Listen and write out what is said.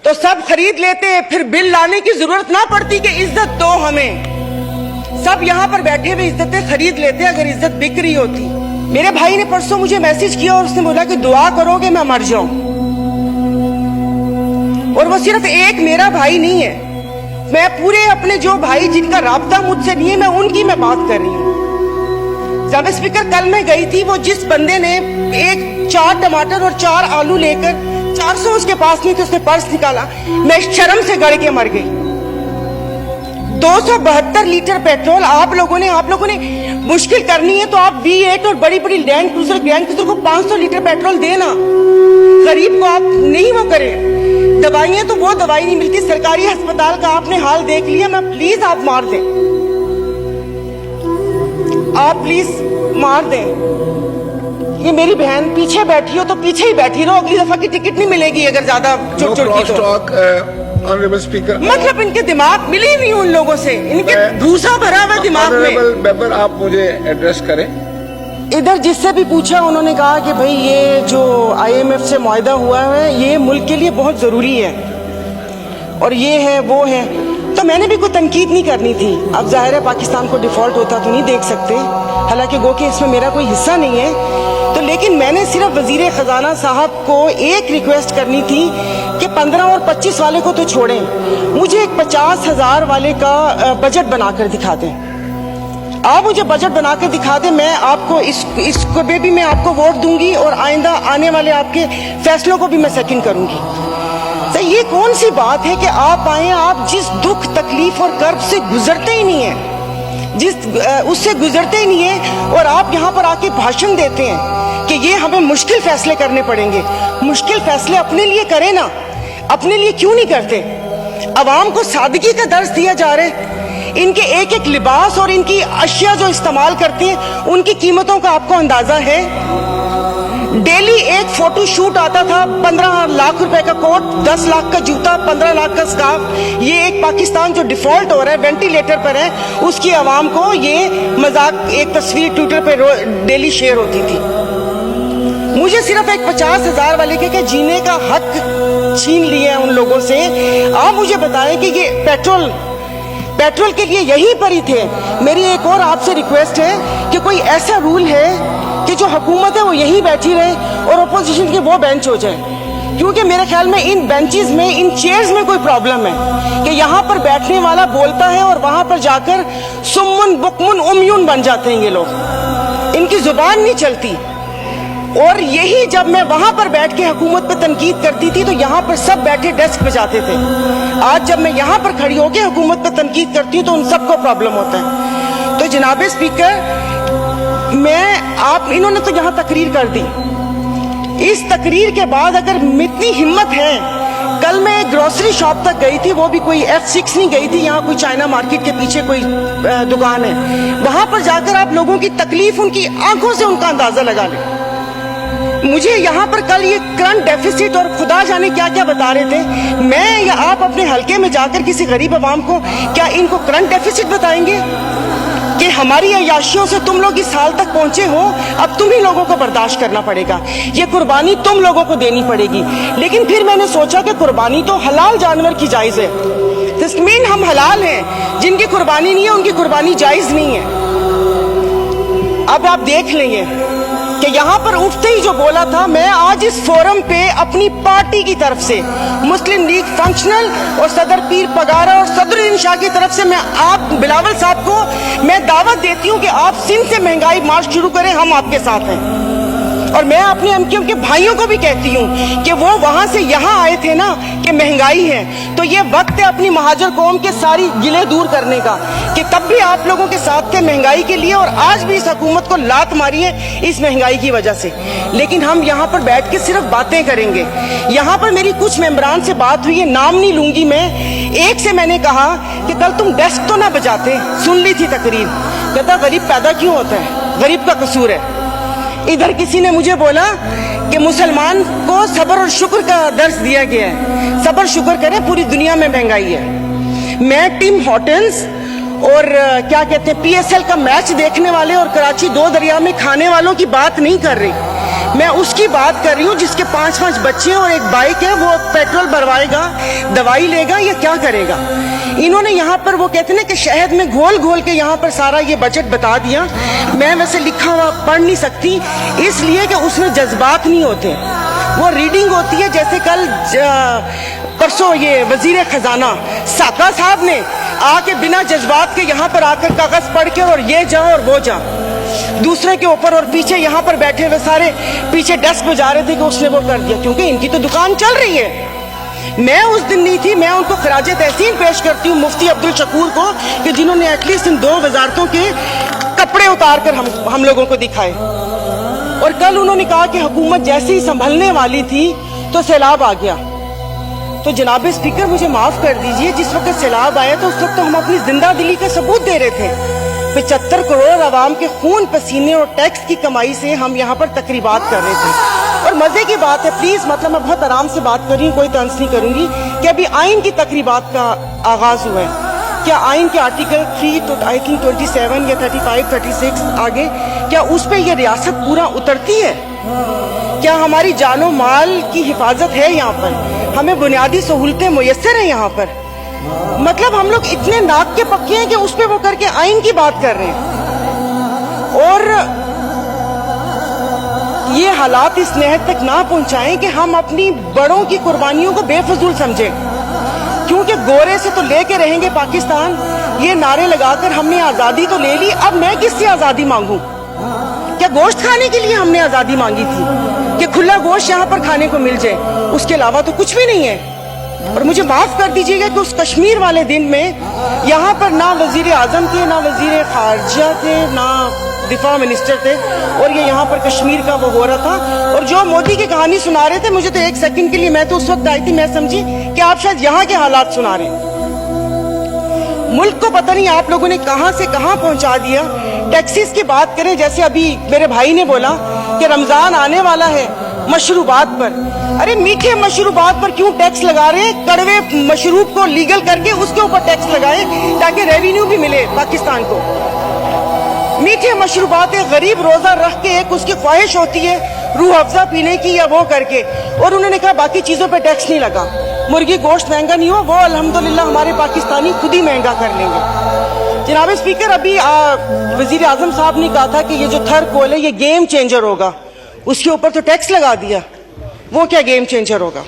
تو سب خرید لیتے, پھر بل لانے کی ضرورت نہ پڑتی کہ عزت دو ہمیں. سب یہاں پر بیٹھے ہوئے عزتیں خرید لیتے اگر عزت بک رہی ہوتی. میرے بھائی نے پرسوں مجھے میسج کیا اور اس نے بولا کہ دعا کرو کہ میں مر جاؤں. اور وہ صرف ایک میرا بھائی نہیں ہے, میں پورے اپنے جو بھائی جن کا رابطہ مجھ سے نہیں ہے میں ان کی میں بات کر رہی ہوں. جناب اسپیکر, کل میں گئی تھی, وہ جس بندے نے 4 ٹماٹر اور 4 آلو لے کر 400 اس کے پاس نہیں تھے, اس نے پرس نکالا, میں شرم سے گڑ کے مر گئی. 272 لیٹر پیٹرول آپ لوگوں نے مشکل کرنی ہے تو آپ V8 اور بڑی بڑی لینڈ کروزر کو 500 لیٹر پیٹرول دینا. غریب کو آپ نہیں وہ کریں. دوائیاں تو وہ دوائی نہیں ملتی. سرکاری ہسپتال کا آپ نے حال دیکھ لیا. میں پلیز آپ مار دیں, آپ پلیز مار دیں. یہ میری بہن پیچھے بیٹھی ہو تو پیچھے ہی بیٹھی رہو, اگلی دفعہ کی ٹکٹ نہیں ملے گی اگر زیادہ چٹ چٹ کی. مطلب ان کے دماغ ملی نہیں ان لوگوں سے, ان کے دوسرا بھرا ہوا دماغ میں. آپ مجھے ایڈریس کریں. ادھر جس سے بھی پوچھا انہوں نے کہا کہ بھئی یہ جو IMF سے معاہدہ ہوا ہے یہ ملک کے لیے بہت ضروری ہے اور یہ ہے وہ ہے. تو میں نے بھی کوئی تنقید نہیں کرنی تھی. اب ظاہر ہے پاکستان کو ڈیفالٹ ہوتا تو نہیں دیکھ سکتے, حالانکہ گو کہ اس میں میرا کوئی حصہ نہیں ہے. تو لیکن میں نے صرف وزیر خزانہ صاحب کو ایک ریکویسٹ کرنی تھی کہ 15 اور 25 والے کو تو چھوڑیں, مجھے ایک 50,000 والے کا بجٹ بنا کر دکھا دیں. آپ مجھے بجٹ بنا کر دکھا دیں, میں آپ کو اس کو بھی میں آپ کو ووٹ دوں گی اور آئندہ آنے والے آپ کے فیصلوں کو بھی میں سیکنڈ کروں گی. یہ کون سی بات ہے کہ آپ آئیں, آپ جس دکھ تکلیف اور کرب سے گزرتے ہی نہیں ہیں, اس سے گزرتے ہی نہیں ہیں, اور آپ یہاں پر آ کے بھاشن دیتے ہیں کہ یہ ہمیں مشکل فیصلے کرنے پڑیں گے. مشکل فیصلے اپنے لیے کریں نا, اپنے لیے کیوں نہیں کرتے؟ عوام کو سادگی کا درس دیا جا رہا ہے. ان کے ایک ایک لباس اور ان کی اشیاء جو استعمال کرتے ہیں ان کی قیمتوں کا آپ کو اندازہ ہے؟ ڈیلی ایک فوٹو شوٹ آتا تھا, 15 لاکھ روپے کا کوٹ, 10 لاکھ کا جوتا, 15 لاکھ کا سکارف. یہ ایک پاکستان جو ڈیفالٹ ہو رہا ہے, وینٹیلیٹر پر ہے, اس کی عوام کو یہ مذاق ایک تصویر ٹویٹر پہ ڈیلی شیئر ہوتی تھی. مجھے صرف ایک 50,000 والے کے جینے کا حق چھین لیا ان لوگوں سے. آپ مجھے بتائیں کہ یہ پیٹرول کے لیے یہیں پر ہی تھے. میری ایک اور آپ سے ریکویسٹ ہے کہ کوئی ایسا رول ہے کہ جو حکومت ہے وہ یہیں بیٹھی رہے اور اپوزیشن کے وہ بینچ ہو جائے, کیونکہ میرے خیال میں ان بینچز میں, ان چیئرز میں کوئی پرابلم ہے کہ یہاں پر بیٹھنے والا بولتا ہے اور وہاں پر جا کر سمن بکمن امیون بن جاتے ہیں یہ لوگ, ان کی زبان نہیں چلتی. اور یہی جب میں وہاں پر بیٹھ کے حکومت پہ تنقید کرتی تھی تو یہاں پر سب بیٹھے ڈیسک پہ جاتے تھے. آج جب میں یہاں پر کھڑی ہو کے حکومت پہ تنقید کرتی ہوں تو ان سب کو پرابلم ہوتا ہے. تو جناب اسپیکر, انہوں نے تو یہاں تقریر کر دی. اس تقریر کے بعد اگر اتنی ہمت ہے, کل میں ایک گروسری شاپ تک گئی تھی, وہ بھی کوئی F6 نہیں گئی تھی, یہاں کوئی چائنا مارکیٹ کے پیچھے کوئی دکان ہے, وہاں پر جا کر آپ لوگوں کی تکلیف ان کی آنکھوں سے ان کا اندازہ لگا لیں. مجھے یہاں پر کل یہ کرنٹ ڈیفیسٹ اور خدا جانے کیا کیا بتا رہے تھے. میں یا آپ اپنے حلقے میں جا کر کسی غریب عوام کو کیا ان کو کرنٹ ڈیفیسٹ بتائیں گے کہ ہماری عیاشیوں سے تم لوگ اس حال تک پہنچے ہو, اب تم ہی لوگوں کو برداشت کرنا پڑے گا, یہ قربانی تم لوگوں کو دینی پڑے گی. لیکن پھر میں نے سوچا کہ قربانی تو حلال جانور کی جائز ہے. تسمین ہم حلال ہیں, جن کی قربانی نہیں ہے ان کی قربانی جائز نہیں ہے. اب آپ دیکھ لیں گے کہ یہاں پر اٹھتے ہی جو بولا تھا, میں آج اس فورم پہ اپنی پارٹی کی طرف سے مسلم لیگ فنکشنل اور صدر پیر پگارا اور صدر انشاء کی طرف سے میں آپ بلاول صاحب کو میں دعوت دیتی ہوں کہ آپ سندھ سے مہنگائی مارچ شروع کریں, ہم آپ کے ساتھ ہیں. اور میں اپنے MKM کے بھائیوں کو بھی کہتی ہوں کہ وہ وہاں سے یہاں آئے تھے نا کہ مہنگائی ہے, تو یہ وقت ہے اپنی مہاجر قوم کے ساری گلے دور کرنے کا کہ تب بھی آپ لوگوں کے ساتھ تھے مہنگائی کے لیے, اور آج بھی اس حکومت کو لات ماری ہے اس مہنگائی کی وجہ سے. لیکن ہم یہاں پر بیٹھ کے صرف باتیں کریں گے. یہاں پر میری کچھ ممبران سے بات ہوئی ہے, نام نہیں لوں گی میں. ایک سے میں نے کہا کہ کل تم ڈیسک تو نہ بجاتے, سن لی تھی تقریر, کہتا غریب پیدا کیوں ہوتا ہے, غریب کا قصور ہے. ادھر کسی نے مجھے بولا کہ مسلمان کو صبر اور شکر کا درس دیا گیا ہے, صبر شکر کریں, پوری دنیا میں مہنگائی ہے. میں ٹیم ہارٹنز اور کیا کہتے ہیں PSL کا میچ دیکھنے والے اور کراچی 2 دریا میں کھانے والوں کی بات نہیں کر رہی. میں اس کی بات کر رہی ہوں جس کے 5 بچے ہیں اور ایک بائک ہے. وہ پیٹرول بھروائے گا, دوائی لے گا یا کیا کرے گا؟ انہوں نے یہاں پر وہ کہتے ہیں نا کہ شہد میں گھول گھول کے یہاں پر سارا یہ بجٹ بتا دیا. میں ویسے لکھا ہوا پڑھ نہیں سکتی اس لیے کہ اس میں جذبات نہیں ہوتے, وہ ریڈنگ ہوتی ہے. جیسے کل پرسوں یہ وزیر خزانہ ساکا صاحب نے آ کے بنا جذبات کے یہاں پر آ کر کاغذ پڑھ کے اور یہ جا اور وہ جا دوسرے کے اوپر, اور پیچھے یہاں پر بیٹھے ہوئے سارے پیچھے ڈسک بجا رہے تھے کہ اس نے وہ کر دیا, کیونکہ ان کی تو دکان چل رہی ہے. میں اس دن نہیں تھی, میں ان کو خراج تحسین پیش کرتی ہوں مفتی عبدالشکور کو کہ جنہوں نے ایٹ لیسٹ ان 2 وزارتوں کے کپڑے اتار کر ہم لوگوں کو دکھائے. اور کل انہوں نے کہا کہ حکومت جیسے ہی سنبھلنے والی تھی تو سیلاب آ گیا. تو جناب اسپیکر مجھے معاف کر دیجئے, جس وقت سیلاب آیا تو اس وقت تو ہم اپنی زندہ دلی کا ثبوت دے رہے تھے. 75 کروڑ عوام کے خون پسینے اور ٹیکس کی کمائی سے ہم یہاں پر تقریبات کر رہے تھے. اور مزے کی بات ہے, پلیز مطلب میں بہت آرام سے بات کر رہی ہوں, کوئی طنز نہیں کروں گی, کہ ابھی آئین کی تقریبات کا آغاز ہوا ہے. کیا آئین کے آرٹیکل 3 تو آئی تھنک 27 یا 35 36 آگے, کیا اس پہ یہ ریاست پورا اترتی ہے؟ کیا ہماری جان و مال کی حفاظت ہے یہاں پر؟ ہمیں بنیادی سہولتیں میسر ہیں یہاں پر؟ مطلب ہم لوگ اتنے ناک کے پکے ہیں کہ اس پہ وہ کر کے آئین کی بات کر رہے ہیں. اور یہ حالات اس نہج تک نہ پہنچائیں کہ ہم اپنی بڑوں کی قربانیوں کو بے فضول سمجھیں, کیونکہ گورے سے تو لے کے رہیں گے پاکستان, یہ نعرے لگا کر ہم نے آزادی تو لے لی, اب میں کس سے آزادی مانگوں؟ کیا گوشت کھانے کے لیے ہم نے آزادی مانگی تھی کہ کھلا گوشت یہاں پر کھانے کو مل جائے؟ اس کے علاوہ تو کچھ بھی نہیں ہے. اور مجھے معاف کر دیجیے گا کہ اس کشمیر والے دن میں یہاں پر نہ وزیر اعظم تھے, نہ وزیر خارجہ تھے, نہ دفاع منسٹر تھے, اور یہ یہاں پر کشمیر کا وہ ہو رہا تھا. اور جو مودی کی کہانی سنا رہے تھے, مجھے تو ایک سیکنڈ کے لیے, میں تو اس وقت آئی تھی, میں سمجھی کہ آپ شاید یہاں کے حالات سنا رہے ہیں. ملک کو پتہ نہیں آپ لوگوں نے کہاں سے کہاں پہنچا دیا. ٹیکسیز کی بات کریں, جیسے ابھی میرے بھائی نے بولا کہ رمضان آنے والا ہے, مشروبات پر, ارے میٹھے مشروبات پر کیوں ٹیکس لگا رہے ہیں؟ کڑوے مشروب کو لیگل کر کے اس کے اوپر ٹیکس لگائیں تاکہ ریونیو بھی ملے پاکستان کو. میٹھے مشروبات, غریب روزہ رکھ کے ایک اس کی خواہش ہوتی ہے روح افزا پینے کی یا وہ کر کے, اور انہوں نے کہا باقی چیزوں پہ ٹیکس نہیں لگا. مرغی گوشت مہنگا نہیں ہوا, وہ الحمدللہ ہمارے پاکستانی خود ہی مہنگا کر لیں گے. جناب اسپیکر, ابھی وزیر اعظم صاحب نے کہا تھا کہ یہ جو تھر کول ہے یہ گیم چینجر ہوگا, اس کے اوپر تو ٹیکس لگا دیا. وہ کیا گیم چینجر ہوگا؟